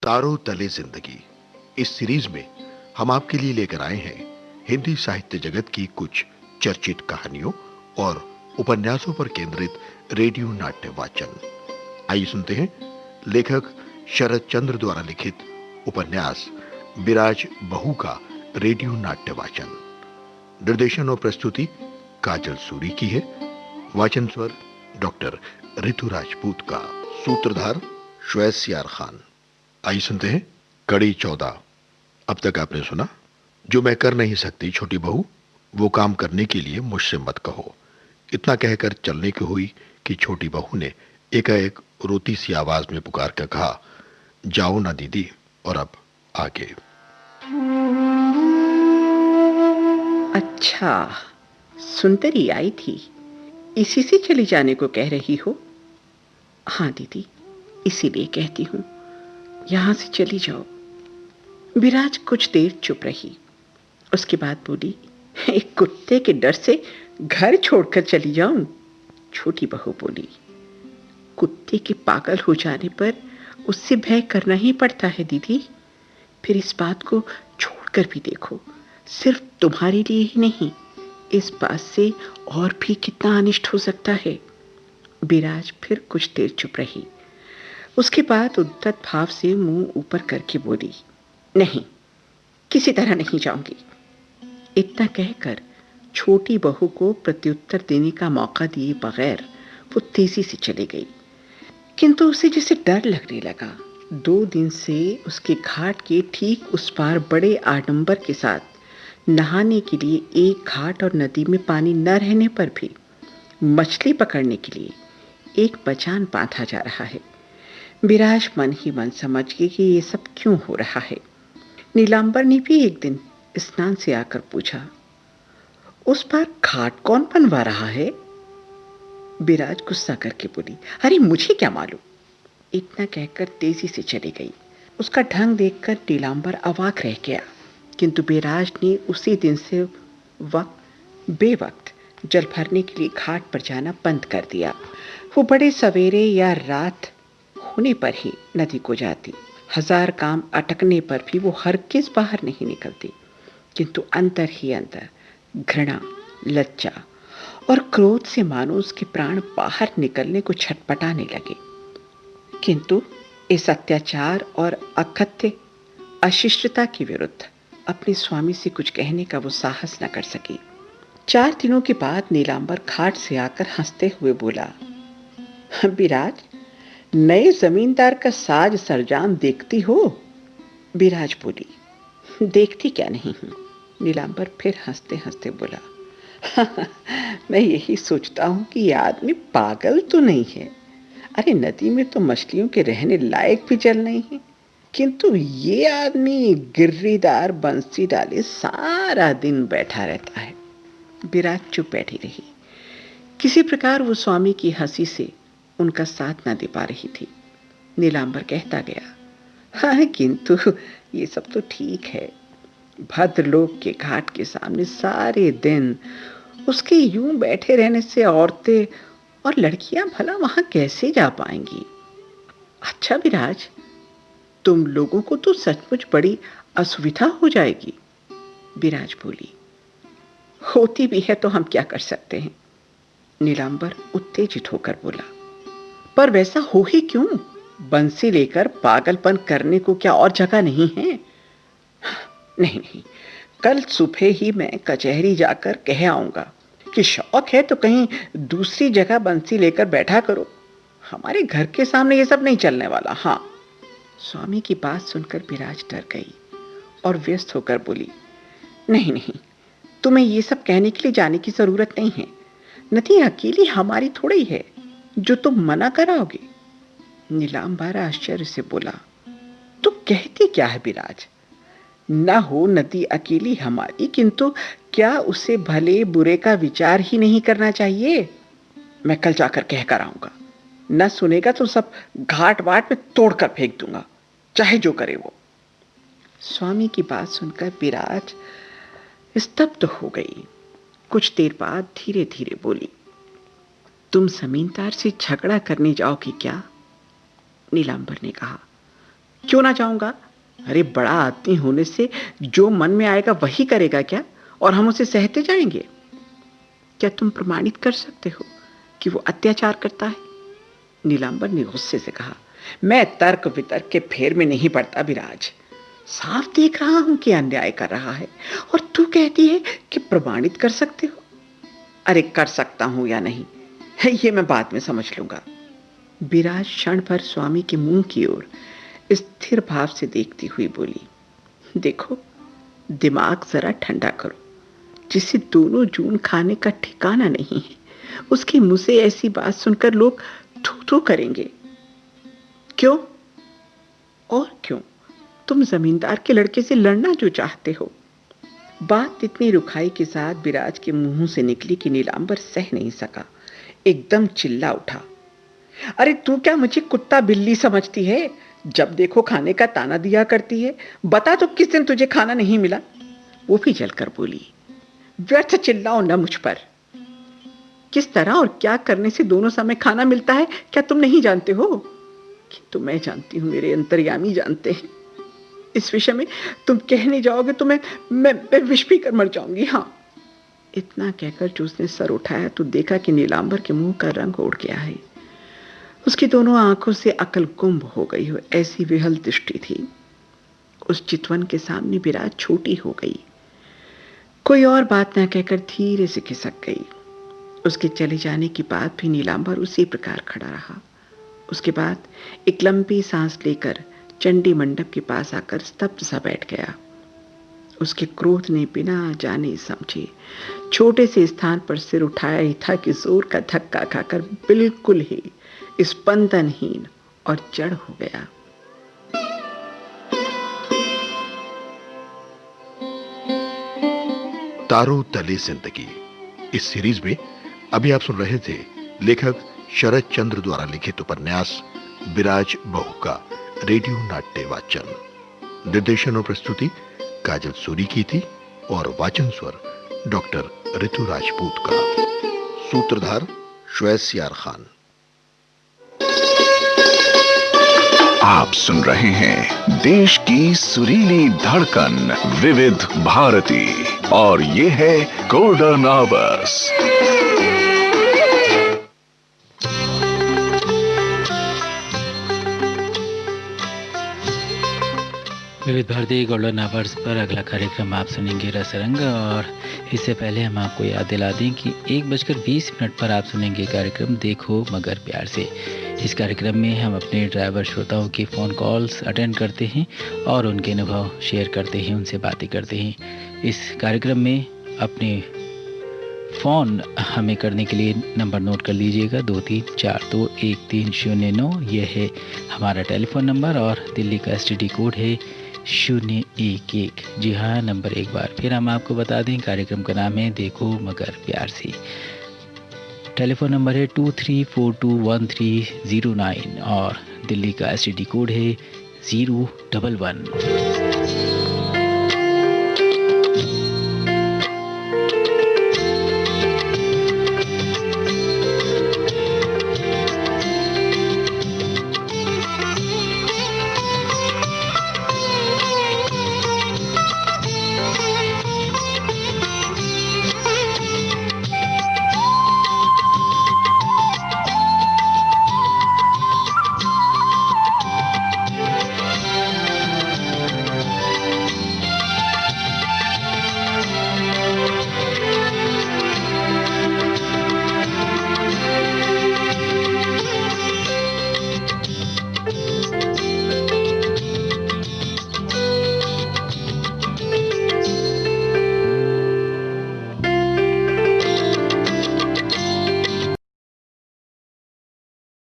तारों तले जिंदगी। इस सीरीज में हम आपके लिए लेकर आए हैं हिंदी साहित्य जगत की कुछ चर्चित कहानियों और उपन्यासों पर केंद्रित रेडियो नाट्य वाचन। आइए सुनते हैं लेखक शरद चंद्र द्वारा लिखित उपन्यास बिराज बहू का रेडियो नाट्य वाचन। निर्देशन और प्रस्तुति काजल सूरी की है। वाचन स्वर डॉक्टर ऋतु राजपूत का। सूत्रधार श्वेत सियार खान। आइए सुनते हैं कड़ी 14। अब तक आपने सुना, जो मैं कर नहीं सकती छोटी बहू, वो काम करने के लिए मुझसे मत कहो। इतना कहकर चलने की हुई कि छोटी बहू ने एकाएक रोती सी आवाज में पुकार कर कहा, जाओ ना दीदी। और अब आगे। अच्छा, सुंदरी आई थी, इसी से चली जाने को कह रही हो? हाँ दीदी, इसीलिए कहती हूँ, यहाँ से चली जाओ। विराज कुछ देर चुप रही, उसके बाद बोली, एक कुत्ते के डर से घर छोड़कर चली जाऊं? छोटी बहू बोली, कुत्ते के पागल हो जाने पर उससे भय करना ही पड़ता है दीदी। फिर इस बात को छोड़कर भी देखो, सिर्फ तुम्हारे लिए ही नहीं, इस बात से और भी कितना अनिष्ट हो सकता है। विराज फिर कुछ देर चुप रही, उसके बाद उद्धत भाव से मुंह ऊपर करके बोली, नहीं, किसी तरह नहीं जाऊंगी। इतना कहकर छोटी बहू को प्रत्युत्तर देने का मौका दिए बगैर वो तेजी से चली गई। किंतु उसे जैसे डर लगने लगा। 2 दिन से उसके घाट के ठीक उस पार बड़े आडंबर के साथ नहाने के लिए एक घाट और नदी में पानी न रहने पर भी मछली पकड़ने के लिए एक बचान बांधा जा रहा है। विराज मन ही मन समझ गई कि ये सब क्यों हो रहा है। नीलांबर ने भी एक दिन स्नान से आकर पूछा, उस पार घाट कौन बनवा रहा है? विराज गुस्सा करके बोली, अरे मुझे क्या मालूम। इतना कहकर तेजी से चली गई। उसका ढंग देखकर नीलांबर अवाक रह गया, किंतु विराज ने उसी दिन से बेवक्त जल भरने के लिए घाट पर जाना बंद कर दिया। वो बड़े सवेरे या रात होने पर ही नदी को जाती। 1000 काम अटकने पर भी वो हरगिज बाहर नहीं निकलती, किंतु अंदर ही अंदर घृणा, लज्जा और क्रोध से मानो उसके प्राण बाहर निकलने को छटपटाने लगे। किंतु इस अत्याचार और अकथ्य अशिष्टता के विरुद्ध अपने स्वामी से कुछ कहने का वो साहस न कर सकी। 4 दिनों के बाद नीलांबर घाट से आकर हंसते हुए बोला, विराज, नए जमींदार का साज सरंजाम देखती हो? विराज बोली, देखती क्या नहीं हूं। नीलांबर फिर हंसते हंसते बोला, मैं यही सोचता हूं कि ये आदमी पागल तो नहीं है। अरे नदी में तो मछलियों के रहने लायक भी जल नहीं है, किंतु ये आदमी गिर्रीदार बंसी डाले सारा दिन बैठा रहता है। विराज चुप बैठी रही। किसी प्रकार वो स्वामी की हंसी से उनका साथ न दे पा रही थी। नीलांबर कहता गया, हाँ किंतु ये सब तो ठीक है। भद्रलोक के घाट के सामने सारे दिन उसके यूं बैठे रहने से औरतें और लड़कियां भला वहां कैसे जा पाएंगी? अच्छा विराज, तुम लोगों को तो सचमुच बड़ी असुविधा हो जाएगी। विराज बोली, होती भी है तो हम क्या कर सकते हैं। नीलांबर उत्तेजित होकर बोला, पर वैसा हो ही क्यों? बंसी लेकर पागलपन करने को क्या और जगह नहीं है? नहीं नहीं, कल सुबह ही मैं कचहरी जाकर कह आऊंगा कि शौक है तो कहीं दूसरी जगह बंसी लेकर बैठा करो। हमारे घर के सामने ये सब नहीं चलने वाला। हाँ। स्वामी की बात सुनकर विराज डर गई और व्यस्त होकर बोली, नहीं नहीं, तुम्हें ये सब कहने के लिए जाने की जरूरत नहीं है। नदी अकेली हमारी थोड़ी है जो तुम मना कराओगे। नीलांबर आश्चर्य से बोला, तो कहती क्या है विराज? न हो नदी अकेली हमारी, किंतु क्या उसे भले बुरे का विचार ही नहीं करना चाहिए? मैं कल जाकर कह कर आऊंगा। न सुनेगा तो सब घाट वाट में तोड़कर फेंक दूंगा, चाहे जो करे वो। स्वामी की बात सुनकर विराज स्तब्ध हो गई। कुछ देर बाद धीरे धीरे बोली, तुम जमींदार से झगड़ा करने जाओगे क्या? नीलांबर ने कहा, क्यों ना जाऊंगा? अरे बड़ा आदमी होने से जो मन में आएगा वही करेगा क्या, और हम उसे सहते जाएंगे? क्या तुम प्रमाणित कर सकते हो कि वो अत्याचार करता है? नीलांबर ने गुस्से से कहा। मैं तर्क वितर्क के फेर में नहीं पड़ता विराज। साफ देख रहा हूं कि अन्याय कर रहा है, और तू कहती है कि प्रमाणित कर सकते हो। अरे कर सकता हूं या नहीं ये मैं बाद में समझ लूंगा। विराज क्षण भर स्वामी के मुंह की ओर स्थिर भाव से देखती हुई बोली, देखो, दिमाग जरा ठंडा करो। जिसे दोनों जून खाने का ठिकाना नहीं है, उसके मुंह से ऐसी बात सुनकर लोग थू थू करेंगे। क्यों? और क्यों? तुम जमींदार के लड़के से लड़ना जो चाहते हो। बात इतनी रुखाई के साथ विराज के मुंह से निकली कि नीलांबर सह नहीं सका, एकदम चिल्ला उठा। अरे तू क्या मुझे कुत्ता बिल्ली समझती है? जब देखो खाने का ताना दिया करती है। बता तो किस दिन तुझे खाना नहीं मिला? वो भी जलकर बोली, व्यर्थ चिल्लाओ न मुझ पर। किस तरह और क्या करने से दोनों समय खाना मिलता है, क्या तुम नहीं जानते हो? किंतु मैं जानती हूं, मेरे अंतर्यामी जानते हैं। इस विषय में तुम कहने जाओगे तो मैं विष पीकर मर जाऊंगी। हाँ। इतना कहकर जो उसने सर उठाया तो देखा कि नीलांबर के मुंह का रंग उड़ गया है। उसकी दोनों आंखों से अकल गुम हो गई हो, ऐसी विहल दृष्टि थी। उस चितवन के सामने विराज छोटी हो गई। कोई और बात न कहकर धीरे से खिसक गई। उसके चले जाने की बाद भी नीलांबर उसी प्रकार खड़ा रहा। उसके बाद एक लंबी सांस लेकर चंडी मंडप के पास आकर स्तब्ध सा बैठ गया। उसके क्रोध ने बिना जाने समझे छोटे से स्थान पर सिर उठाया ही था कि जोर का धक्का खाकर बिल्कुल ही स्पंदनहीन और जड़ हो गया। तारों तले जिंदगी इस सीरीज में अभी आप सुन रहे थे लेखक शरद चंद्र द्वारा लिखित उपन्यास विराज बहू का रेडियो नाट्य वाचन। निर्देशन और प्रस्तुति काजल सूरी की थी और वाचन स्वर डॉक्टर ऋतु राजपूत का। सूत्रधार श्वेस यार खान। आप सुन रहे हैं देश की सुरीली धड़कन विविध भारती, और ये है गोल्डन आवर्स। विविध भारती गोल्डन आवर्स पर अगला कार्यक्रम आप सुनेंगे रसरंग, और इससे पहले हम आपको याद दिला दें कि 1:20 पर आप सुनेंगे कार्यक्रम देखो मगर प्यार से। इस कार्यक्रम में हम अपने ड्राइवर श्रोताओं की फ़ोन कॉल्स अटेंड करते हैं और उनके अनुभव शेयर करते हैं, उनसे बातें करते हैं। इस कार्यक्रम में अपने फ़ोन हमें करने के लिए नंबर नोट कर लीजिएगा 23421309। यह है हमारा टेलीफोन नंबर और दिल्ली का STD कोड है 011। जी हाँ, नंबर एक बार फिर हम आपको बता दें, कार्यक्रम का नाम है देखो मगर प्यार से। टेलीफोन नंबर है 23421309 और दिल्ली का STD कोड है 011।